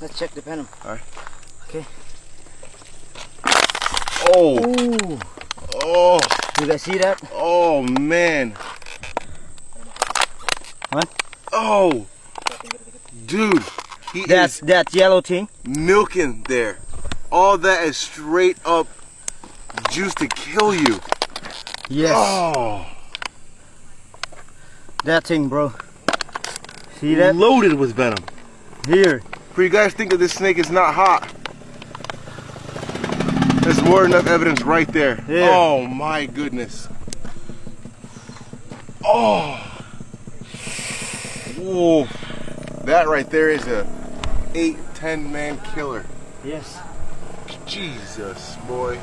Let's check the venom. All right. Okay. Oh. Ooh. Oh. You guys see that? Oh man. What? Oh. Dude. That's that yellow thing. Milking there. All that is straight up juice to kill you. Yes. Oh. That thing, bro. See that? Loaded with venom. Here. For you guys think that this snake is not hot. There's more than enough evidence right there. Here. Oh my goodness. Oh. Whoa. That right there is a 8-10 man killer. Yes. Jesus, boy.